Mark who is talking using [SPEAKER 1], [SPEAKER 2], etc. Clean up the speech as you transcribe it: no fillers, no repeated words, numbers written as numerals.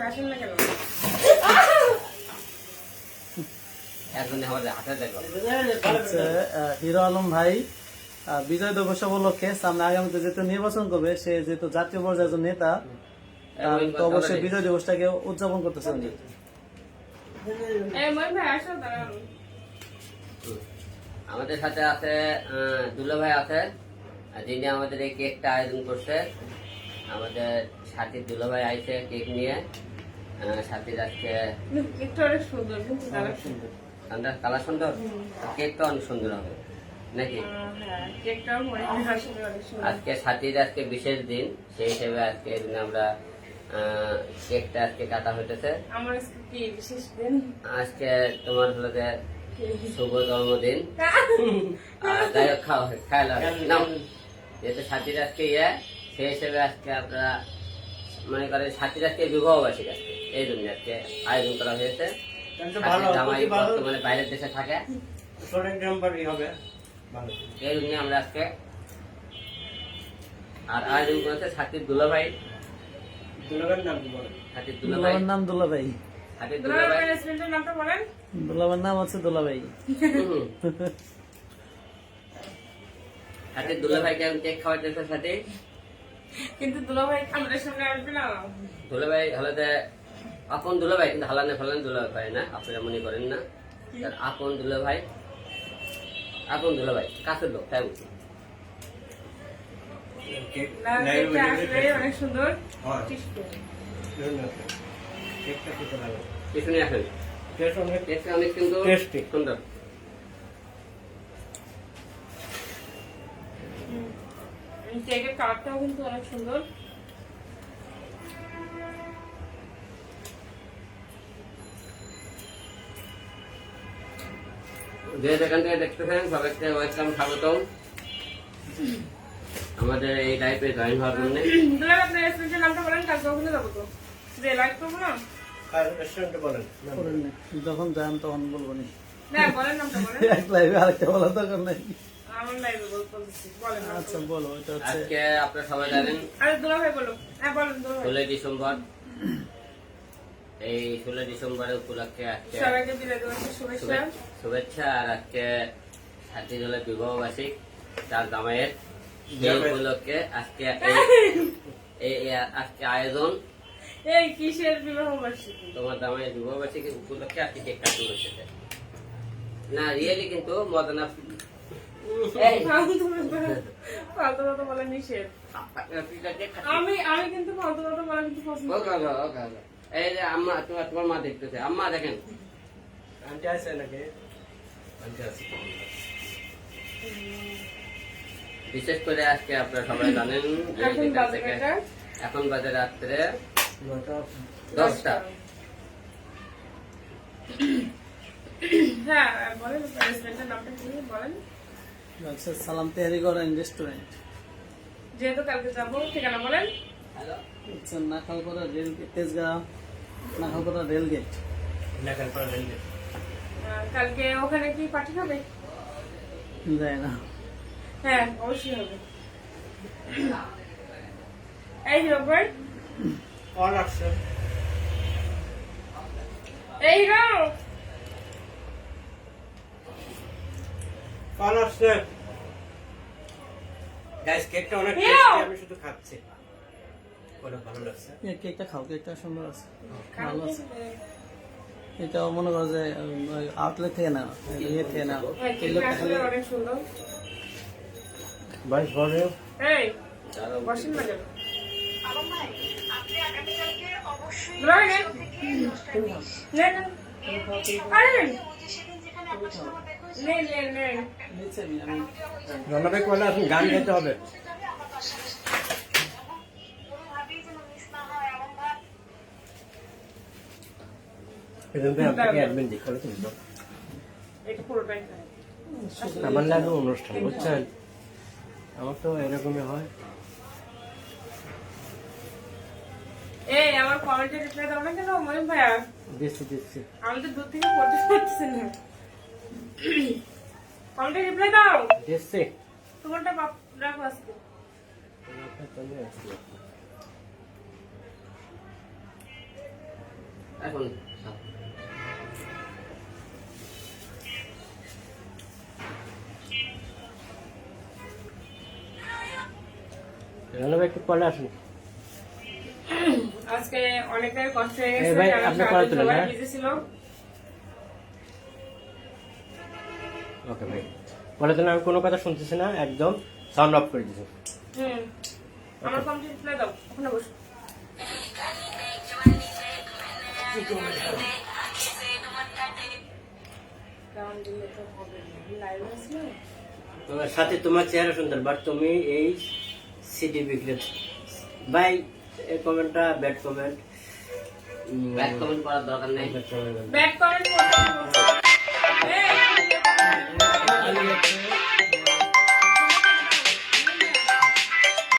[SPEAKER 1] আসেন না কেন?
[SPEAKER 2] হিরো আলম ভাই বিজয় দিবস উপলক্ষে সামনে আগামীতে যেহেতু নির্বাচন করবে, সে যেহেতু জাতীয় পর্যায়ের একজন নেতা, তো অবশ্যই বিজয় দিবসটাকে উদযাপন করতেছেন।
[SPEAKER 3] আমাদের সাথে আছে দুলা ভাই আছে, যিনি আমাদের এই কেকটা আয়োজন করছে। আমাদের সাথী দুলা ভাই আইছে কেক নিয়ে। সাথীর আজকে কালার সুন্দর, কেকটা অনেক সুন্দর হবে নাকি? আজকে সাথীর আজকে বিশেষ দিন, সেই হিসেবে আজকে আমরা কেকটা আজকে কাটা হইতেছে। আজকে তোমার হলো যে শুভ জন্মদিন। যাই হোক খাওয়া যেহেতু সাথীর আজকে সেই হিসেবে আজকে আপনারা মনে করেন সাথীর আজকে বিবাহ বার্ষিক আজকে, এই জন্য আজকে আয়োজন করা হয়েছে। জামাই বর্তমানে বাইরের দেশে থাকে, এই জন্য আমরা আজকে আর আয়োজন করেছে সাথীর দুলা ভাই। সাথীর দুলাভাইয়ের নাম দুলাভাই। সাথীর
[SPEAKER 2] দুলাভাইয়ের নাম আছে দুলাভাই।
[SPEAKER 3] সাথীর দুলাভাইকে কেক খাওয়াইতেছে সাথে,
[SPEAKER 1] কিন্তু দুলাভাই আমাদের সামনে আসবে না।
[SPEAKER 3] দুলাভাই হলে আপন দুলাভাই, কিন্তু হালানে ফালানে দুলাভাই না, আপনারা মনে করেন না। আপন দুলাভাই, আপন দুলাভাই কাছের লোক, তাই বলছি।
[SPEAKER 1] অনেক সুন্দর।
[SPEAKER 3] পিছনে আসেন, অনেক কিন্তু সুন্দর।
[SPEAKER 1] কেকের কালারটাও কিন্তু অনেক সুন্দর।
[SPEAKER 3] যে যেখান থেকে দেখতেছেন সবাইকে ওয়েলকাম, স্বাগতম আমাদের এই লাইফে জয়েন হওয়ার জন্য।
[SPEAKER 1] আপনার রেস্টুরেন্টের নামটা বলেন, কালকে ওখানে যাবো তো। লাইভ করবো না,
[SPEAKER 2] যখন যান তখন বলবো নি।
[SPEAKER 1] বলেন নামটা বলেন।
[SPEAKER 2] এক লাইভে আরেকটা বলার দরকার নাই।
[SPEAKER 1] আমার লাইভে বলতেছি, বলেন।
[SPEAKER 2] আচ্ছা বলো। এটা হচ্ছে
[SPEAKER 3] আজকে আপনারা সবাই জানেন,
[SPEAKER 1] আরে দুলা ভাই বলো। হ্যাঁ বলেন দুলা ভাই।
[SPEAKER 3] 16 ডিসেম্বর। এই 16 ডিসেম্বরের উপলক্ষে আজকে
[SPEAKER 1] সবাইকে বিদায় দেওয়ার শুভেচ্ছা।
[SPEAKER 3] শুভেচ্ছা। আর আজকে সাথী দলের বিবাহ বার্ষিক, তার জামাইয়ের, এই উপলক্ষে আজকে আজকে আয়োজন।
[SPEAKER 1] এই কিসের বিবাহ বার্ষিকী?
[SPEAKER 3] তোমার জামাইয়ের বিবাহ বার্ষিক উপলক্ষে আজকে কেক কাটতে হচ্ছে না, রিয়েলি কিন্তু মজা না।
[SPEAKER 1] ফালতু কথা বলা নিষেধ। আমি কিন্তু ফালতু কথা বলা কিন্তু পছন্দ করি না।
[SPEAKER 3] এই যে আম্মা, তোমার মা দেখতেছে। আম্মা দেখেন,
[SPEAKER 2] আন্টি আছে নাকি? আন্টি আছে।
[SPEAKER 3] বিশেষ করে আজকে আপনারা সবাই জানেন এখন বাজে রাত্রে 10টা।
[SPEAKER 1] হ্যাঁ বলেন, রেস্টুরেন্টের নামটা কি বলেন?
[SPEAKER 2] সালাম তেহারি করেন রেস্টুরেন্ট।
[SPEAKER 1] যেহেতু কালকে যাবো, ঠিকানা বলেন।
[SPEAKER 2] আচ্ছা, নাখালপাড়া রেলগেট, তেজগাঁও নাখালপাড়া রেলগেট।
[SPEAKER 1] কালকে ওখানে কি পার্টি হবে?
[SPEAKER 2] যায় না।
[SPEAKER 1] হ্যাঁ অবশ্যই হবে। এই হিরো ভাই, এই হিরো
[SPEAKER 4] কেকটা অনেক টেস্টি, আমি শুধু খাচ্ছি, অনেক ভালো লাগছে।
[SPEAKER 2] কেকটা খাও, কেকটা সুন্দর আছে, ভালো আছে। এটা মনে করো যে আউটলেট থেকে না, ইয়ে থেকে না।
[SPEAKER 1] অনেক সুন্দর।
[SPEAKER 4] বাইশ বলে
[SPEAKER 1] এই বসেন না কেন?
[SPEAKER 4] রনাবে কলে আসুন, গান গাইতে হবে। আমার লাগে অনুষ্ঠান, বুঝছেন? আমার তো এরকমই হয়।
[SPEAKER 1] এই আমার কমেন্টে রিপ্লাই দাও না কেন মহিম ভাইয়া?
[SPEAKER 4] দিচ্ছি।
[SPEAKER 1] আমি তো দূর থেকে পড়তে পারতেছি না। কমেন্টে রিপ্লাই দাও।
[SPEAKER 4] দিচ্ছি।
[SPEAKER 1] তোমারটা রাখো আজকে।
[SPEAKER 3] এখন
[SPEAKER 5] রানা ভাই একটু পরে আসুন।
[SPEAKER 1] আজকে অনেকটাই কষ্ট হয়ে
[SPEAKER 5] এই
[SPEAKER 1] গেছে
[SPEAKER 5] ভাই,
[SPEAKER 1] কারণ
[SPEAKER 5] আপনি
[SPEAKER 1] সারাদিন
[SPEAKER 5] পড়াতে
[SPEAKER 1] সবাই
[SPEAKER 5] না?
[SPEAKER 1] busy ছিল।
[SPEAKER 5] ওকে ভাই, পরে দিন আমি কোনো কথা শুনতেছি না, একদম সাউন্ড অফ করে দিছি।
[SPEAKER 1] আমার কমপ্লিট প্লে দাও, ওখানে বসো। গান দিলে তো হবে না, লাইভ আছে না?
[SPEAKER 5] তোমার সাথে তোমার চেহারা সুন্দর, বাট তুমি এই সিডি বিক্রেতা। ভাই এই কমেন্টটা ব্যাড কমেন্ট।
[SPEAKER 3] ব্যাক কমেন্ট করার দরকার নেই।
[SPEAKER 1] ব্যাক কমেন্ট করতে বলছো